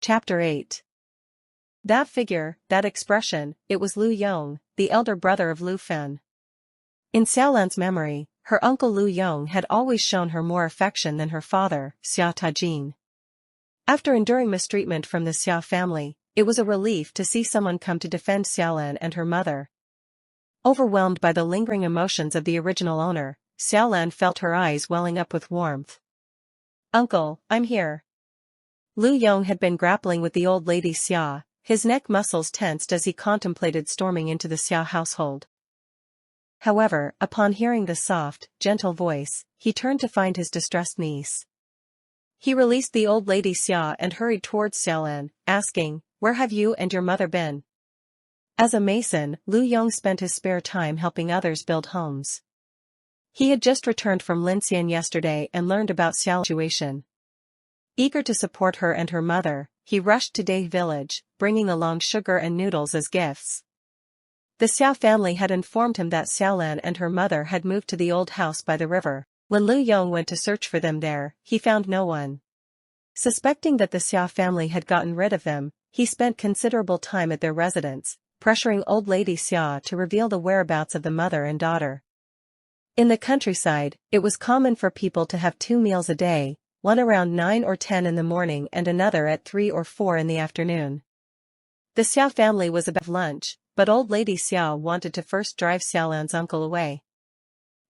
Chapter 8. That figure, that expression, it was Lu Yong, the elder brother of Lu Fen. In Xiaolan's memory, her uncle Lu Yong had always shown her more affection than her father, Xia Tajin. After enduring mistreatment from the Xia family, it was a relief to see someone come to defend Xiaolan and her mother. Overwhelmed by the lingering emotions of the original owner, Xiaolan felt her eyes welling up with warmth. "Uncle, I'm here." Lu Yong had been grappling with the old lady Xia, his neck muscles tensed as he contemplated storming into the Xia household. However, upon hearing the soft, gentle voice, he turned to find his distressed niece. He released the old lady Xia and hurried towards Xiaolan, asking, "Where have you and your mother been?" As a mason, Lu Yong spent his spare time helping others build homes. He had just returned from Linxian yesterday and learned about Xiaolan's situation. Eager to support her and her mother, he rushed to Dai village, bringing along sugar and noodles as gifts. The Xiao family had informed him that Xiaolan and her mother had moved to the old house by the river. When Lu Yong went to search for them there, he found no one. Suspecting that the Xia family had gotten rid of them, he spent considerable time at their residence, pressuring old lady Xia to reveal the whereabouts of the mother and daughter. In the countryside, it was common for people to have 2 meals a day, one around 9 or 10 in the morning and another at 3 or 4 in the afternoon. The Xia family was about lunch, but old lady Xia wanted to first drive Xiaolan's uncle away.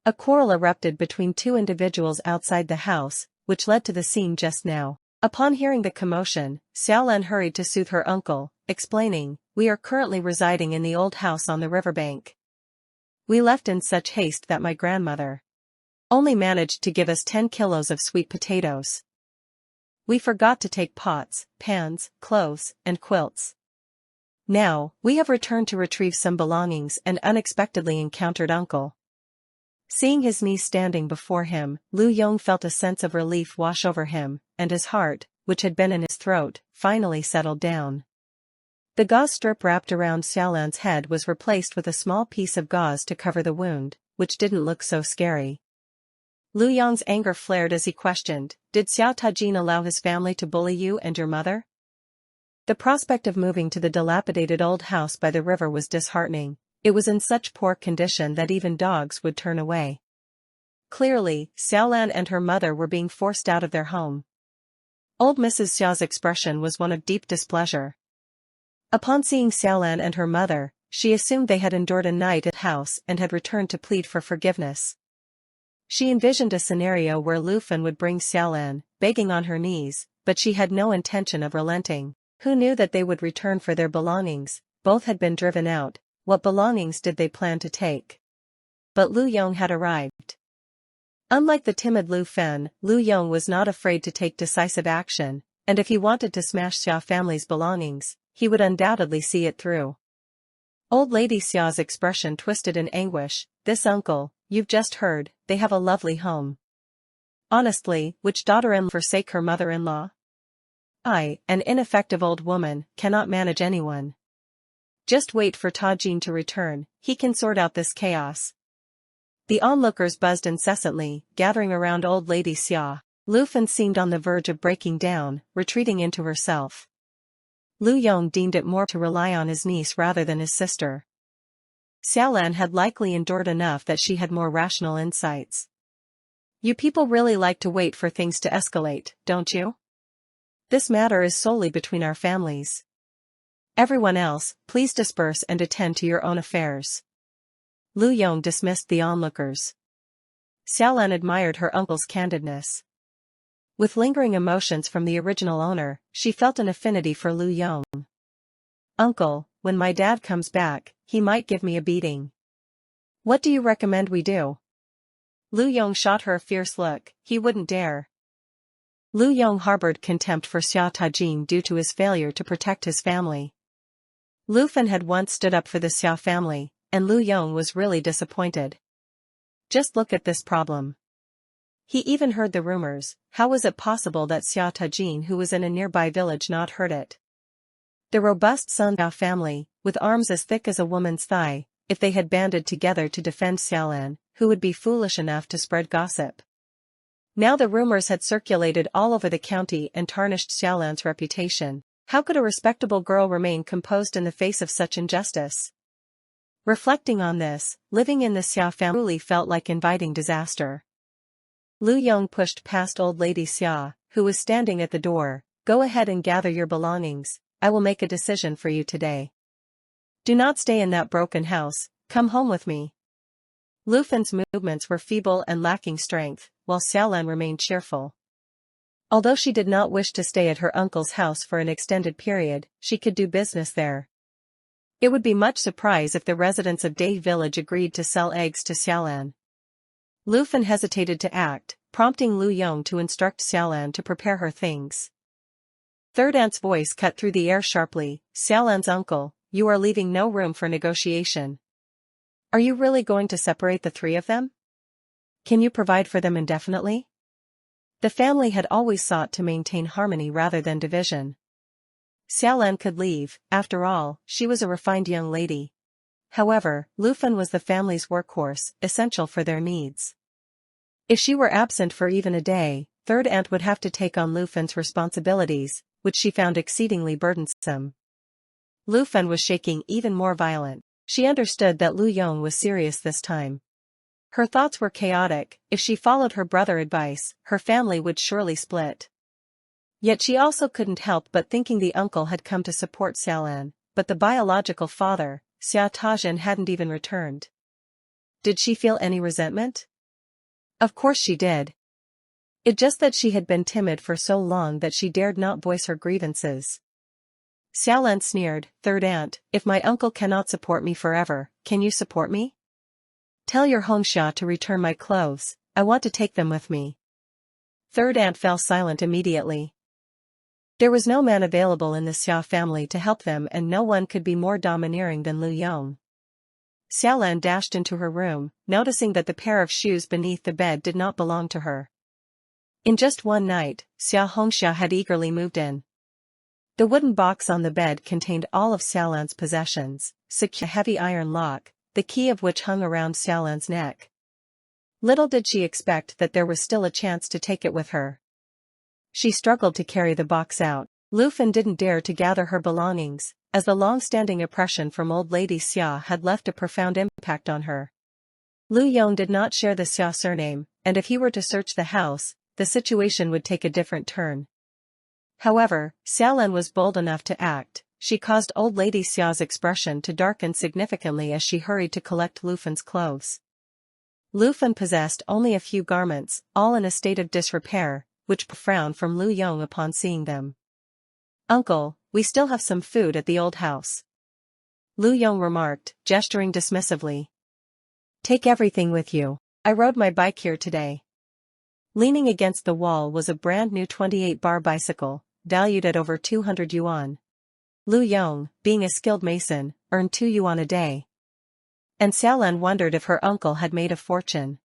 A quarrel erupted between 2 individuals outside the house, which led to the scene just now. Upon hearing the commotion, Xiaolan hurried to soothe her uncle, explaining, "We are currently residing in the old house on the riverbank. We left in such haste that my grandmother only managed to give us 10 kilos of sweet potatoes. We forgot to take pots, pans, clothes, and quilts. Now, we have returned to retrieve some belongings and unexpectedly encountered uncle." Seeing his niece standing before him, Lu Yong felt a sense of relief wash over him, and his heart, which had been in his throat, finally settled down. The gauze strip wrapped around Xiaolan's head was replaced with a small piece of gauze to cover the wound, which didn't look so scary. Lu Yong's anger flared as he questioned, "Did Xiao Tajin allow his family to bully you and your mother?" The prospect of moving to the dilapidated old house by the river was disheartening. It was in such poor condition that even dogs would turn away. Clearly, Xiaolan and her mother were being forced out of their home. Old Mrs. Xiao's expression was one of deep displeasure. Upon seeing Xiaolan and her mother, she assumed they had endured a night at house and had returned to plead for forgiveness. She envisioned a scenario where Lu Fen would bring Xiaolan, begging on her knees, but she had no intention of relenting. Who knew that they would return for their belongings? Both had been driven out. What belongings did they plan to take? But Lu Yong had arrived. Unlike the timid Lu Fen, Lu Yong was not afraid to take decisive action, and if he wanted to smash Xia family's belongings, he would undoubtedly see it through. Old lady Xia's expression twisted in anguish. "This uncle, you've just heard, they have a lovely home. Honestly, which daughter-in-law forsake her mother-in-law? I, an ineffective old woman, cannot manage anyone. Just wait for Tajin to return, he can sort out this chaos." The onlookers buzzed incessantly, gathering around old lady Xia. Lu Fen seemed on the verge of breaking down, retreating into herself. Lu Yong deemed it more to rely on his niece rather than his sister. Xiaolan had likely endured enough that she had more rational insights. "You people really like to wait for things to escalate, don't you? This matter is solely between our families. Everyone else, please disperse and attend to your own affairs." Lu Yong dismissed the onlookers. Xiaolan admired her uncle's candidness. With lingering emotions from the original owner, she felt an affinity for Lu Yong. "Uncle, when my dad comes back, he might give me a beating. What do you recommend we do?" Lu Yong shot her a fierce look. He wouldn't dare. Lu Yong harbored contempt for Xia Tajin due to his failure to protect his family. Lu Fen had once stood up for the Xia family, and Lu Yong was really disappointed. Just look at this problem. He even heard the rumors. How was it possible that Xia Tajin, who was in a nearby village, not heard it? The robust Sun Xiao family, with arms as thick as a woman's thigh, if they had banded together to defend Xiaolan, who would be foolish enough to spread gossip? Now the rumors had circulated all over the county and tarnished Xiaolan's reputation. How could a respectable girl remain composed in the face of such injustice? Reflecting on this, living in the Xia family truly felt like inviting disaster. Lu Yong pushed past old lady Xia, who was standing at the door. Go ahead and gather your belongings, I will make a decision for you today. Do not stay in that broken house, come home with me. Lu Fen's movements were feeble and lacking strength, while Xiaolan remained cheerful. Although she did not wish to stay at her uncle's house for an extended period, she could do business there. It would be much surprise if the residents of Dai village agreed to sell eggs to Xiaolan. Lu Fen hesitated to act, prompting Lu Yong to instruct Xiaolan to prepare her things. Third aunt's voice cut through the air sharply. Xiaolan's uncle, you are leaving no room for negotiation. Are you really going to separate the three of them? Can you provide for them indefinitely? The family had always sought to maintain harmony rather than division. Xiaolan could leave, after all, she was a refined young lady. However, Lu Fen was the family's workhorse, essential for their needs. If she were absent for even a day, third aunt would have to take on Lu Fen's responsibilities, which she found exceedingly burdensome. Lu Fen was shaking even more violent. She understood that Lu Yong was serious this time. Her thoughts were chaotic. If she followed her brother's advice, her family would surely split. Yet she also couldn't help but thinking the uncle had come to support Xiaolan, but the biological father, Xia Tajin, hadn't even returned. Did she feel any resentment? Of course she did. It just that she had been timid for so long that she dared not voice her grievances. Xiaolan sneered, third aunt, if my uncle cannot support me forever, can you support me? Tell your Hongxia to return my clothes, I want to take them with me. Third aunt fell silent immediately. There was no man available in the Xia family to help them, and no one could be more domineering than Lu Yong. Xiaolan dashed into her room, noticing that the pair of shoes beneath the bed did not belong to her. In just one night, Xia Hongxia had eagerly moved in. The wooden box on the bed contained all of Xiaolan's possessions, a heavy iron lock, the key of which hung around Xiaolan's neck. Little did she expect that there was still a chance to take it with her. She struggled to carry the box out. Lu Fen didn't dare to gather her belongings, as the long-standing oppression from old lady Xia had left a profound impact on her. Lu Yong did not share the Xia surname, and if he were to search the house, the situation would take a different turn. However, Xiaolan was bold enough to act. She caused old lady Xia's expression to darken significantly as she hurried to collect Lu Fen's clothes. Lu Fen possessed only a few garments, all in a state of disrepair, which frowned from Lu Yong upon seeing them. Uncle, we still have some food at the old house. Lu Yong remarked, gesturing dismissively. Take everything with you. I rode my bike here today. Leaning against the wall was a brand new 28-bar bicycle, valued at over 200 yuan. Lu Yong, being a skilled mason, earned 2 yuan a day. And Xiaolan wondered if her uncle had made a fortune.